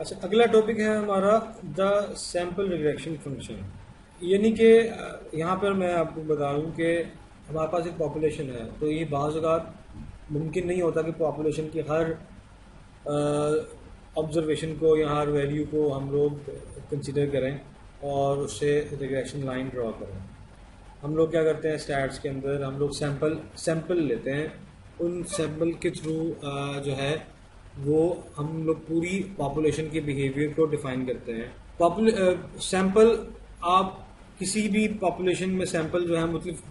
अच्छा, अगला टॉपिक है हमारा द सैम्पल रिग्रेशन फंक्शन। यानी कि यहाँ पर मैं आपको बता दूँ कि हमारे पास एक पॉपुलेशन है, तो ये बाज़ औक़ात मुमकिन नहीं होता कि पॉपुलेशन की हर ऑब्ज़र्वेशन को या हर वैल्यू को हम लोग कंसिडर करें और उससे रिग्रेशन लाइन ड्रॉ करें। हम लोग क्या करते हैं, स्टैट्स के अंदर हम लोग सैंपल लेते हैं। उन सैंपल के थ्रू जो है वो हम लोग पूरी पॉपुलेशन के बिहेवियर को डिफाइन करते हैं। सैंपल आप किसी भी पॉपुलेशन में सैंपल जो है मुख्तलिफ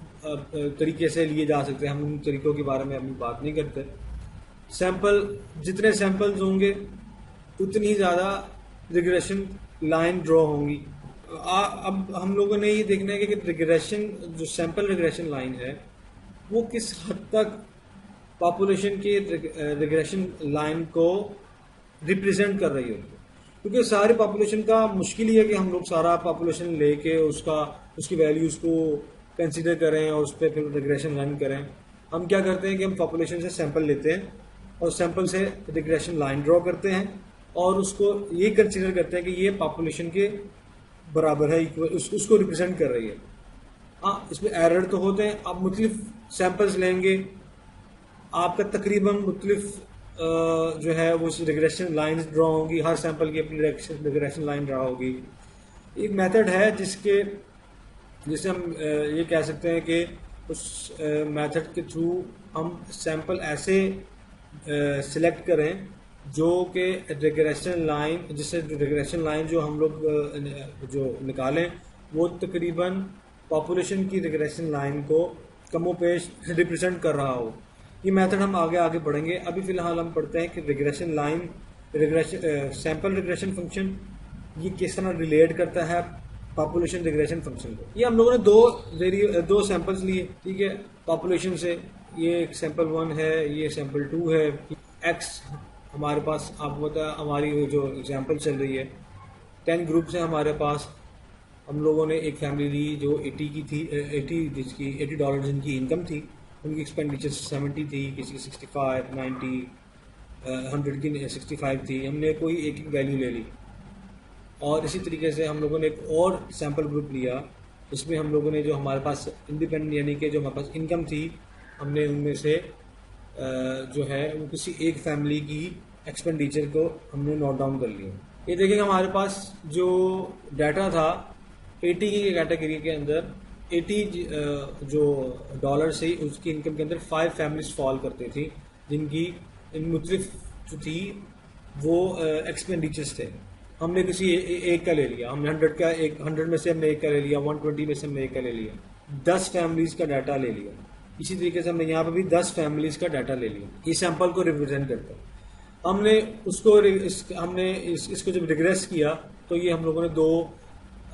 तरीके से लिए जा सकते हैं। हम उन तरीक़ों के बारे में अभी बात नहीं करते। सैंपल जितने सैंपल्स होंगे उतनी ही ज़्यादा रिग्रेशन लाइन ड्रॉ होंगी। अब हम लोगों ने ये देखना है कि रिग्रेशन जो सैंपल रिग्रेशन लाइन है वो किस हद तक पॉपुलेशन के रिग्रेशन लाइन को रिप्रेजेंट कर रही होगी, क्योंकि सारी पॉपुलेशन का मुश्किल ही है कि हम लोग सारा पॉपुलेशन लेके उसकी वैल्यूज़ को कंसीडर करें और उस पर फिर रिग्रेशन रन करें। हम क्या करते हैं कि हम पॉपुलेशन से सैंपल लेते हैं और सैंपल से रिग्रेशन लाइन ड्रॉ करते हैं और उसको ये कंसीडर करते हैं कि ये पॉपुलेशन के बराबर है, उसको रिप्रेजेंट कर रही है। हाँ, इसमें एरर तो होते हैं। आप मुख्तलिफ सैंपल्स लेंगे, आपका तकरीबन मुख्तलिफ जो है वो रिग्रेशन लाइन्स ड्रॉ होंगी, हर सैंपल की अपनी रिग्रेशन लाइन ड्रॉ होगी। एक मेथड है जिसे हम ये कह सकते हैं कि उस मेथड के थ्रू हम सैंपल ऐसे सिलेक्ट करें जो कि रिग्रेशन लाइन जो हम लोग जो निकालें वो तकरीबन पॉपुलेशन की रिग्रेशन लाइन को कमोपेश रिप्रेजेंट कर रहा हो। ये मेथड हम आगे बढ़ेंगे। अभी फ़िलहाल हम पढ़ते हैं कि सैंपल रिग्रेशन फंक्शन ये किस तरह रिलेट करता है पॉपुलेशन रिग्रेशन फंक्शन को। ये हम लोगों ने दो सैंपल्स लिए, ठीक है, पॉपुलेशन से। ये एक सैंपल 1 है, ये सैंपल 2 है। एक्स हमारे पास, आपको पता है हमारी जो एग्जांपल चल रही है 10 ग्रुप्स हैं हमारे पास। हम लोगों ने एक फैमिली ली जो 80 की थी, $80 जिनकी इनकम थी। उनकी एक्सपेंडिचर 70 थी, किसी की 65, 90, 100 की 65 थी। हमने कोई एक वैल्यू ले ली और इसी तरीके से हम लोगों ने एक और सैंपल ग्रुप लिया जिसमें हम लोगों ने जो हमारे पास इंडिपेंडेंट यानी कि जो हमारे पास इनकम थी, हमने उनमें से जो है वो किसी एक फैमिली की एक्सपेंडिचर को हमने नोट डाउन कर लिया। ये देखेंगे हमारे पास जो डाटा था 80 की कैटेगरी के अंदर 80 जो डॉलर से उसकी इनकम के अंदर 5 फैमिलीज फॉल करती थी जिनकी मुख्तलिफ जो थी वो एक्सपेंडिचर्स थे। हमने किसी एक का ले लिया, हमने 100 में से हमने एक का ले लिया, 120 में से हमने एक का ले लिया, 10 फैमिलीज का डाटा ले लिया। इसी तरीके से हमने यहाँ पर भी 10 फैमिलीज का डाटा ले लिया। ये सैंपल को रिप्रेजेंट करता है। हमने इसको जब रिग्रेस किया तो ये हम लोगों ने दो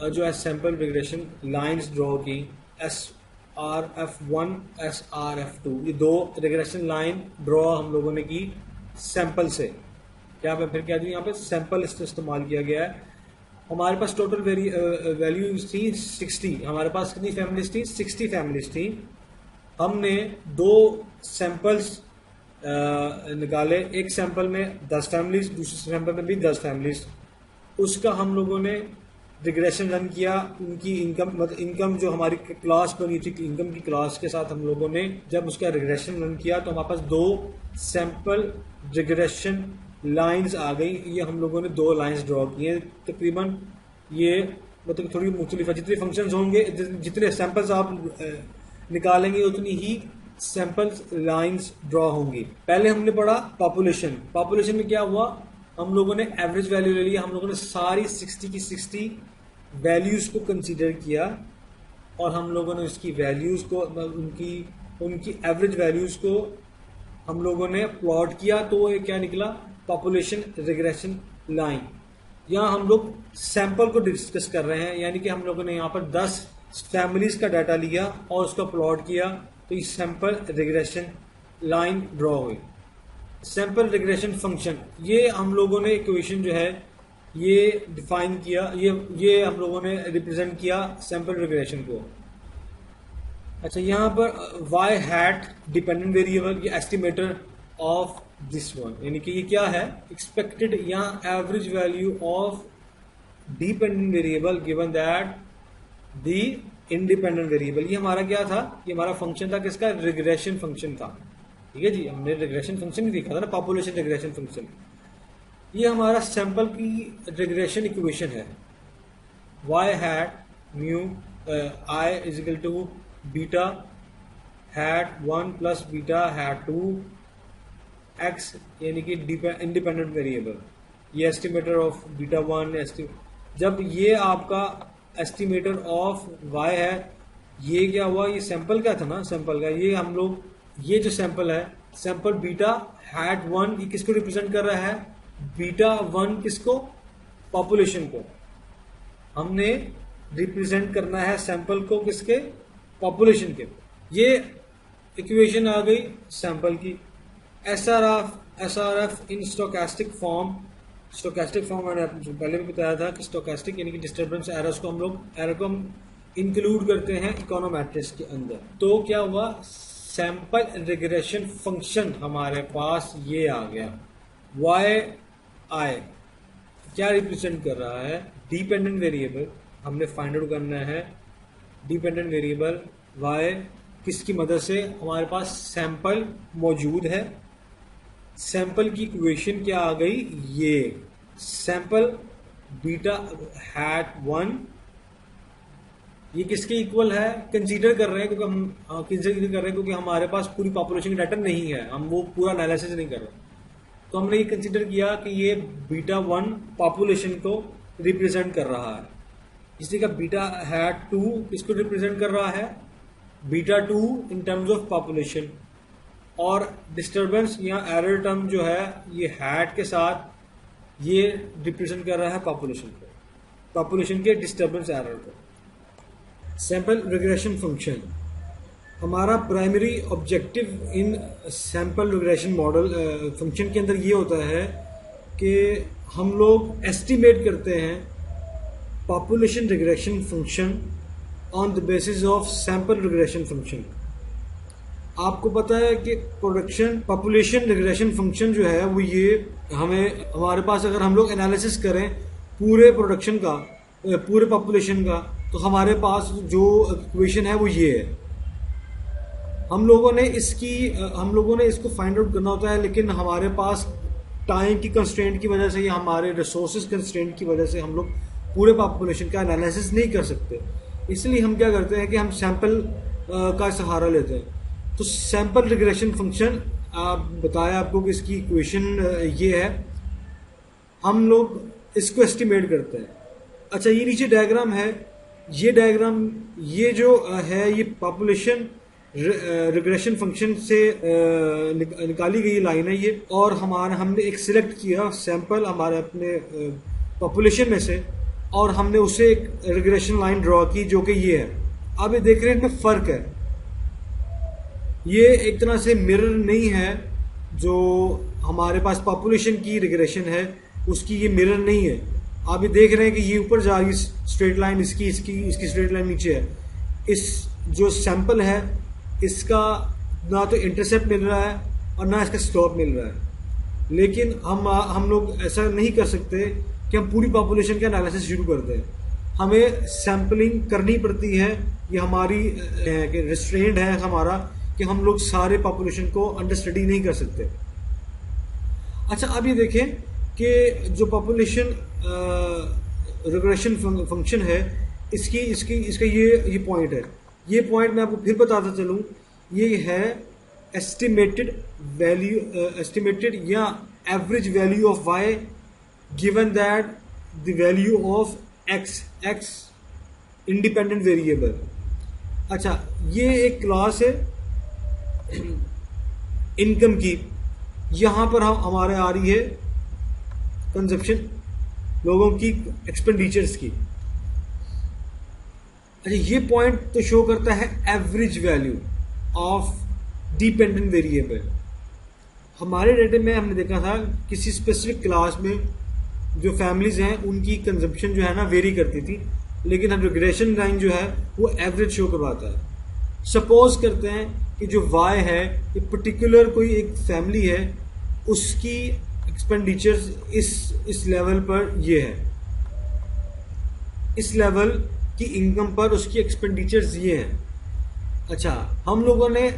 जो है सैंपल रिग्रेशन लाइंस ड्रॉ की, SRF1 SRF2। ये दो रिग्रेशन लाइन ड्रॉ हम लोगों ने की सैंपल से। क्या मैं फिर कह दूँ, यहाँ पे सैंपल इस्तेमाल किया गया है। हमारे पास टोटल वैल्यूज थी 60। हमारे पास कितनी फैमिलीज थी? 60 फैमिलीज थी। हमने दो सैंपल्स निकाले, एक सैंपल में 10 फैमिलीज, दूसरे सैंपल में भी 10 फैमिलीज। उसका हम लोगों ने रिग्रेशन रन किया। उनकी इनकम जो हमारी क्लास बनी थी, इनकम की क्लास के साथ हम लोगों ने जब उसका रिग्रेशन रन किया तो हमारे पास दो सैंपल रिग्रेशन लाइंस आ गई। ये हम लोगों ने दो लाइंस ड्रॉ की हैं। तकरीबन ये थोड़ी मुख्तलिफ है। जितने फंक्शंस होंगे, जितने सैंपल्स आप निकालेंगे उतनी ही सैंपल्स लाइंस ड्रॉ होंगी। पहले हमने पढ़ा पॉपुलेशन में क्या हुआ, हम लोगों ने एवरेज वैल्यू ले लिया। हम लोगों ने सारी 60 की 60 वैल्यूज को कंसीडर किया और हम लोगों ने उसकी वैल्यूज को उनकी एवरेज वैल्यूज को हम लोगों ने प्लॉट किया। तो ये क्या निकला? Population regression line. यहाँ हम लोग सैंपल को डिस्कस कर रहे हैं, यानी कि हम लोगों ने यहाँ पर 10 फैमिलीज का डाटा लिया और उसका प्लॉट किया तो ये सैंपल रिग्रेशन लाइन ड्रॉ हुई। सैंपल रिग्रेशन फंक्शन, ये हम लोगों ने इक्वेशन जो है ये डिफाइन किया, ये हम लोगों ने रिप्रेजेंट किया सैंपल रिग्रेशन को। अच्छा, यहाँ पर y हैट डिपेंडेंट वेरिएबल, ये एस्टिमेटर ऑफ दिस वन, यानी कि ये क्या है, एक्सपेक्टेड या average value of dependent variable given that the independent variable. ये हमारा क्या था, ये हमारा फंक्शन था किसका, रिग्रेशन फंक्शन था। ठीक है जी, हमने रिग्रेशन फंक्शन भी देखा था ना, पॉपुलेशन रिग्रेशन फंक्शन। ये हमारा सैंपल की रिग्रेशन इक्वेशन है, y hat mu i is equal to beta hat 1 plus beta hat 2 x, यानी कि इंडिपेंडेंट वेरिएबल। ये एस्टिमेटर ऑफ बीटा 1, जब ये आपका एस्टिमेटर ऑफ y है, ये क्या हुआ, ये सैंपल क्या था ना, सैंपल का ये हम लोग, ये जो सैंपल है, सैंपल बीटा हैट 1, ये किसको रिप्रेजेंट कर रहा है, बीटा 1 किसको, पॉपुलेशन को। हमने रिप्रेजेंट करना है सैंपल को किसके, पॉपुलेशन के। ये इक्वेशन आ गई सैंपल की। एसआरएफ इन स्टोकेस्टिक फॉर्म, स्टोकेस्टिक फॉर्म मैंने पहले भी बताया था कि स्टोकेस्टिक यानी कि डिस्टर्बेंस एरर्स को हम इंक्लूड करते हैं इकोनोमेट्रिक्स के अंदर। तो क्या हुआ, सैंपल रिग्रेशन फंक्शन हमारे पास ये आ गया, वाई आई क्या रिप्रेजेंट कर रहा है, डिपेंडेंट वेरिएबल हमने फाइंड आउट करना है। डिपेंडेंट वेरिएबल वाई किसकी मदद से, हमारे पास सैंपल मौजूद है, सैंपल की इक्वेशन क्या आ गई, ये सैंपल बीटा हैट 1 ये किसके इक्वल है, कंसीडर कर रहे हैं क्योंकि हम कंसीडर कर रहे हैं क्योंकि हमारे पास पूरी पॉपुलेशन का डाटा नहीं है, हम वो पूरा एनालिसिस नहीं कर रहे। तो हमने ये कंसीडर किया कि ये बीटा 1 पॉपुलेशन को रिप्रेजेंट कर रहा है, इसी का बीटा हैट 2 किसको रिप्रेजेंट कर रहा है, beta 2 in terms of population, और डिस्टर्बेंस या एरर टर्म जो है ये हैट के साथ ये रिप्रेजेंट कर रहा है पॉपुलेशन को, पॉपुलेशन के डिस्टर्बेंस एरर को। सैंपल रिग्रेशन फंक्शन, हमारा प्राइमरी ऑब्जेक्टिव इन सैंपल रिग्रेशन मॉडल फंक्शन के अंदर ये होता है कि हम लोग एस्टिमेट करते हैं population regression function on the basis of sample regression function. आपको पता है कि पॉपुलेशन रिग्रेशन फंक्शन जो है वो ये हमारे पास अगर हम लोग एनालिसिस करें पूरे प्रोडक्शन का, पूरे पॉपुलेशन का, तो हमारे पास जो इक्वेशन है वो ये है। हम लोगों ने इसको फाइंड आउट करना होता है, लेकिन हमारे पास टाइम की कंस्ट्रेंट की वजह से या हमारे रिसोर्सेज कंस्ट्रेंट की वजह से हम लोग पूरे पॉपुलेशन का एनालिसिस नहीं कर सकते। इसलिए हम क्या करते हैं कि हम सैंपल का सहारा लेते हैं। तो सैंपल रिग्रेशन फंक्शन बताया आपको कि इसकी इक्वेशन ये है, हम लोग इसको एस्टिमेट करते हैं। अच्छा, ये नीचे डायग्राम है, ये डायग्राम ये जो है ये पॉपुलेशन रिग्रेशन फंक्शन से निकाली गई लाइन है ये, और हमने एक सिलेक्ट किया सैंपल हमारे अपने पॉपुलेशन में से, और हमने उसे एक रिग्रेशन लाइन ड्रॉ की जो कि ये है। अब ये देख रहे हैं इनमें फर्क है, ये एक तरह से मिरर नहीं है, जो हमारे पास पॉपुलेशन की रिग्रेशन है उसकी ये मिरर नहीं है। आप ये देख रहे हैं कि ये ऊपर जा रही स्ट्रेट लाइन, इसकी स्ट्रेट लाइन नीचे है। इस जो सैंपल है इसका ना तो इंटरसेप्ट मिल रहा है और ना इसका स्लोप मिल रहा है। लेकिन हम लोग ऐसा नहीं कर सकते कि हम पूरी पॉपुलेशन का एनालिसिस शुरू कर दें, हमें सैंपलिंग करनी पड़ती है। ये हमारी रिस्ट्रेंट है हमारा कि हम लोग सारे पॉपुलेशन को अंडर स्टडी नहीं कर सकते। अच्छा, अब ये देखें कि जो पॉपुलेशन रिग्रेशन फंक्शन है इसका ये पॉइंट है। ये पॉइंट मैं आपको फिर बताता चलूँ, ये है एस्टिमेटेड या average value of y given that the value of x independent variable. अच्छा, ये एक क्लास है इनकम की, यहाँ पर हमारे आ रही है कंजप्शन, लोगों की एक्सपेंडिचर्स की। अच्छा, ये पॉइंट तो शो करता है average value of dependent variable. हमारे डेटा में हमने देखा था किसी स्पेसिफिक क्लास में जो फैमिलीज हैं उनकी कंजप्शन जो है ना वेरी करती थी, लेकिन हम रिग्रेशन लाइन जो है वो एवरेज शो करवाता है। सपोज करते हैं कि जो y है ये पर्टिकुलर कोई एक फैमिली है उसकी एक्सपेंडिचर्स इस लेवल पर ये है, इस लेवल की इनकम पर उसकी एक्सपेंडिचर्स ये हैं। अच्छा, हम लोगों ने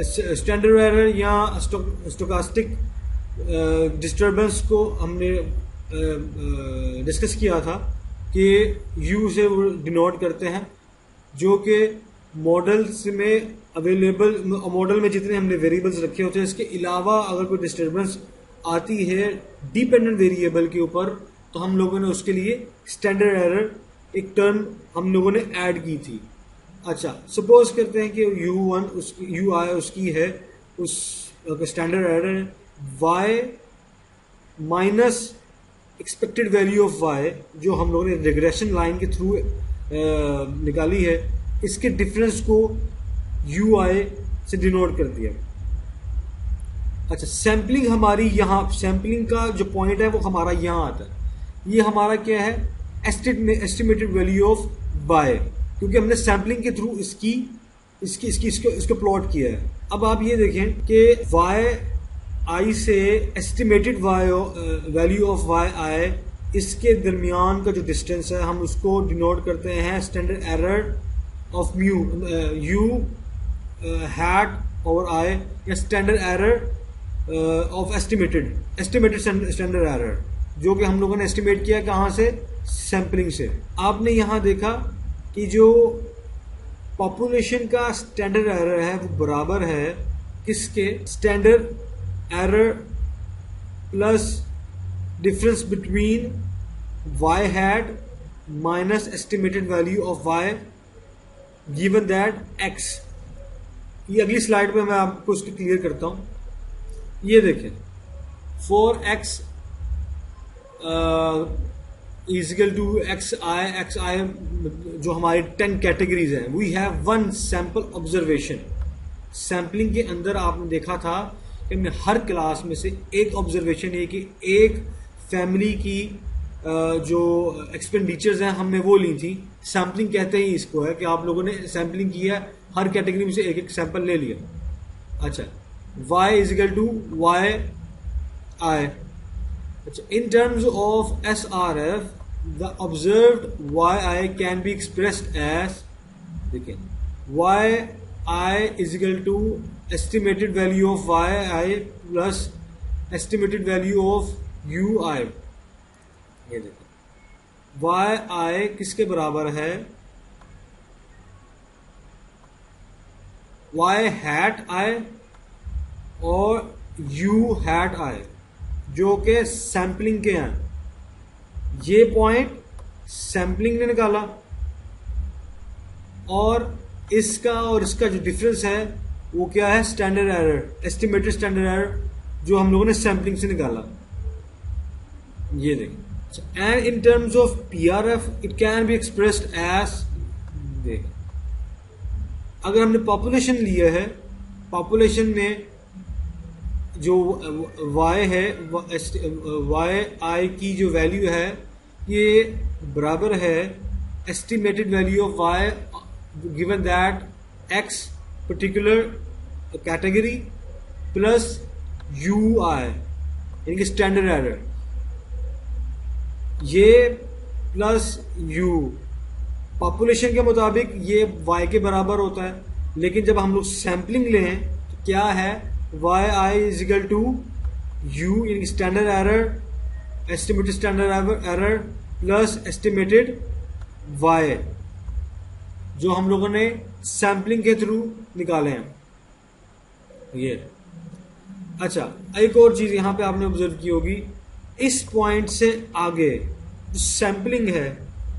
स्टैंडर्ड एरर या स्टोकास्टिक डिस्टर्बेंस को हमने डिस्कस किया था कि यू से वो डिनोट करते हैं, जो कि मॉडल्स में अवेलेबल, मॉडल में जितने हमने वेरिएबल्स रखे होते हैं इसके अलावा अगर कोई डिस्टर्बेंस आती है डिपेंडेंट वेरिएबल के ऊपर, तो हम लोगों ने उसके लिए स्टैंडर्ड एरर एक टर्म हम लोगों ने ऐड की थी। अच्छा, सपोज करते हैं कि u1 उसकी ui उसकी है, उस standard error y minus expected value of y जो हम लोगों ने रिग्रेशन लाइन के थ्रू निकाली है, इसके डिफरेंस को ui से डिनोट कर दिया। अच्छा, सैम्पलिंग हमारी यहाँ, सैम्पलिंग का जो पॉइंट है वो हमारा यहाँ आता है। ये हमारा क्या है, एस्टिमेटेड वैल्यू ऑफ y, क्योंकि हमने सैम्पलिंग के थ्रू इसको प्लॉट किया है। अब आप ये देखें कि y से एस्टिमेटेड वैल्यू ऑफ y इसके दरमियान का जो डिस्टेंस है हम उसको डिनोट करते हैं standard error of mu u hat over i, या standard error of estimated standard error, जो कि हम लोगों ने एस्टिमेट किया कहाँ से, सैम्पलिंग से। आपने यहाँ देखा कि जो पॉपुलेशन का स्टैंडर्ड एरर है वो बराबर है किसके, standard error plus difference between y hat minus estimated value of y given that x। ये अगली स्लाइड पे मैं आपको इसको क्लियर करता हूँ। ये देखें, for x is equal to X I जो हमारी 10 कैटेगरीज हैं, we have one sample observation. Sampling के अंदर आपने देखा था कि हमने हर क्लास में से एक ऑब्जर्वेशन है कि एक फैमिली की जो एक्सपेंडिचर्स हैं हमने वो ली थी। सैम्पलिंग कहते ही इसको है कि आप लोगों ने सैम्पलिंग की है, हर कैटेगरी में से एक एक सैंपल ले लिया। अच्छा, y is equal to y i. In terms of SRF, the observed yi can be expressed as, देखिए, yi is equal to estimated value of yi plus estimated value of ui। ये देखिए, yi किसके बराबर है, y hat i और u hat i, जो कि sampling के हैं। ये पॉइंट सैम्पलिंग ने निकाला और इसका और इसका जो डिफरेंस है वो क्या है, standard error, estimated standard error जो हम लोगों ने सैम्पलिंग से निकाला। ये देखें, and in terms of PRF it can be expressed as, देख, अगर हमने पॉपुलेशन लिया है, पॉपुलेशन में जो y है, y की जो वैल्यू है ये बराबर है estimated value of y given that x particular category plus ui, यानी कि स्टैंडर्ड एरर, ये प्लस u। पॉपुलेशन के मुताबिक ये y के बराबर होता है, लेकिन जब हम लोग सैम्पलिंग लें तो क्या है, yi is equal to u in standard error, estimated standard error plus estimated y, जो हम लोगों ने सैम्पलिंग के थ्रू निकाले हैं। ये अच्छा, एक और चीज यहां पे आपने ऑब्जर्व की होगी, इस पॉइंट से आगे जो सैम्पलिंग है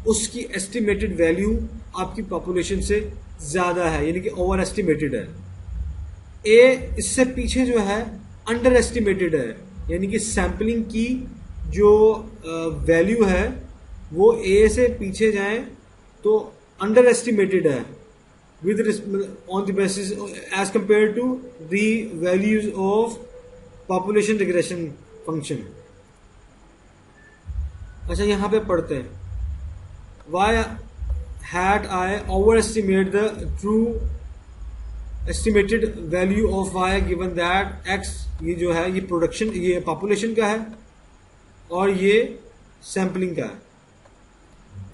उसकी एस्टिमेटेड वैल्यू आपकी पॉपुलेशन से ज्यादा है, यानी कि ओवर एस्टिमेटेड है। ए इससे पीछे जो है अंडर एस्टिमेटेड है, यानी कि सैम्पलिंग की जो वैल्यू है वो ए से पीछे जाए तो अंडर एस्टिमेटेड है with on the basis as compare to the values of population regression function. अच्छा, यहां पे पढ़ते हैं, y hat I overestimate the true estimated value of y given that x, ये जो है ये प्रोडक्शन, ये पॉपुलेशन का है और ये सैम्पलिंग का है.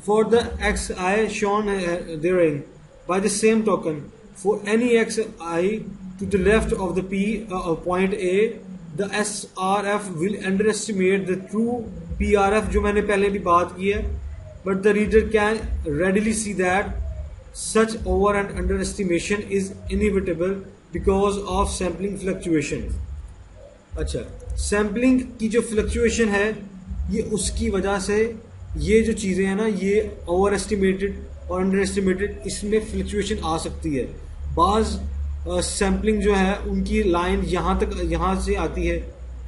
For the X I shown there in by the same token for any X I to the left of the P point A the S R F will underestimate the true P R F, जो मैंने पहले भी बात की है. But the reader can readily see that such over and underestimation is inevitable because of sampling fluctuation. अच्छा, sampling की जो फ्लक्चुएशन है ये उसकी वजह से ये जो चीज़ें हैं ना, ये ओवर एस्टिमेटेड और अंडर एस्टिमेटेड, इसमें फ्लक्चुएशन आ सकती है. बाज़ सैम्पलिंग जो है उनकी लाइन यहाँ से आती है,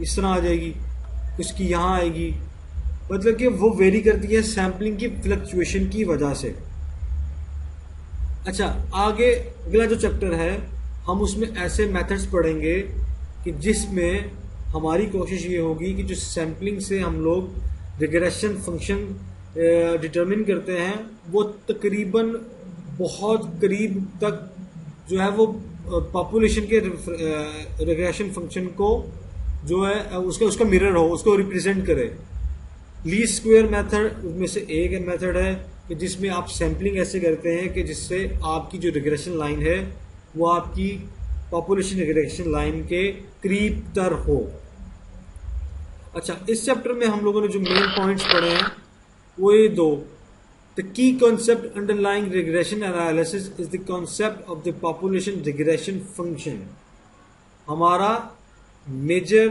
इस तरह आ जाएगी, उसकी यहाँ आएगी, मतलब कि वो वेरी करती है सैम्पलिंग की फ्लक्चुएशन की वजह से. अच्छा, आगे अगला जो चैप्टर है हम उसमें ऐसे मेथड्स पढ़ेंगे कि जिसमें हमारी कोशिश ये होगी कि जो सैम्पलिंग से हम लोग रिग्रेशन फंक्शन डिटरमिन करते हैं वो तकरीबन बहुत करीब तक जो है वो पॉपुलेशन के रिग्रेशन फंक्शन को जो है उसका मिरर हो, उसको रिप्रेजेंट करे. लीस्ट स्क्वायर मेथड उसमें से एक मेथड है कि जिसमें आप सैम्पलिंग ऐसे करते हैं कि जिससे आपकी जो रिग्रेशन लाइन है वो आपकी पॉपुलेशन रिग्रेशन लाइन के करीब तर हो. अच्छा, इस चैप्टर में हम लोगों ने जो मेन पॉइंट्स पढ़े हैं वो ये दो. The key concept underlying regression analysis is the concept of the population regression function. हमारा मेजर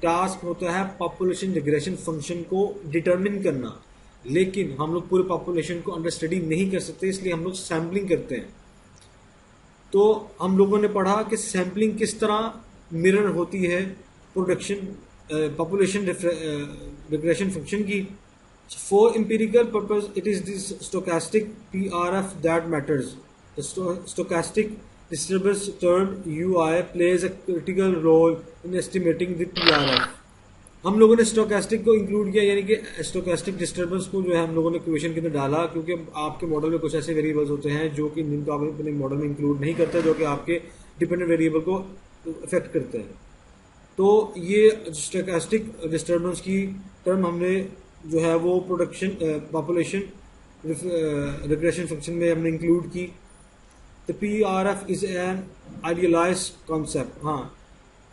टास्क होता है पॉपुलेशन रिग्रेशन फंक्शन को डिटरमिन करना, लेकिन हम लोग पूरे पॉपुलेशन को अंडर स्टडी नहीं कर सकते, इसलिए हम लोग सैम्पलिंग करते हैं. तो हम लोगों ने पढ़ा कि सैम्पलिंग किस तरह मिरर होती है प्रोडक्शन पॉपुलेशन रिग्रेशन फंक्शन की. For empirical purpose it is this stochastic P R F that matters. The stochastic disturbance term UI plays a critical role in estimating the PRF. हम लोगों ने stochastic को include किया, यानी कि stochastic disturbance को जो है हम लोगों ने इक्वेशन के अंदर डाला, क्योंकि आपके मॉडल में कुछ ऐसे वेरिएबल्स होते हैं जो कि जिनको आप अपने मॉडल में इंक्लूड नहीं करते, जो कि आपके डिपेंडेंट वेरिएबल को अफेक्ट करते हैं. तो ये स्टोकेस्टिक डिस्टर्बेंस की टर्म हमने जो है वो प्रोडक्शन पॉपुलेशन रिग्रेशन फंक्शन में हमने इंक्लूड की. The PRF is an idealized concept. हाँ,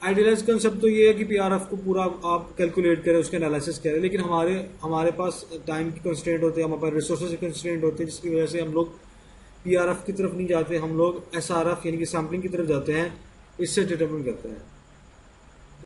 आइडियलाइज कंसेप्ट तो ये है कि PRF को पूरा आप कैलकुलेट करें, उसके एनालिसिस करें, लेकिन हमारे पास टाइम की कंस्ट्रेंट होते हैं, हमारे पास रिसोर्सेज की कंस्ट्रेंट होती है, जिसकी वजह से हम लोग PRF की तरफ नहीं जाते, हम लोग SRF यानी कि सैम्पलिंग की तरफ जाते हैं, इससे डिटरमिन करते हैं.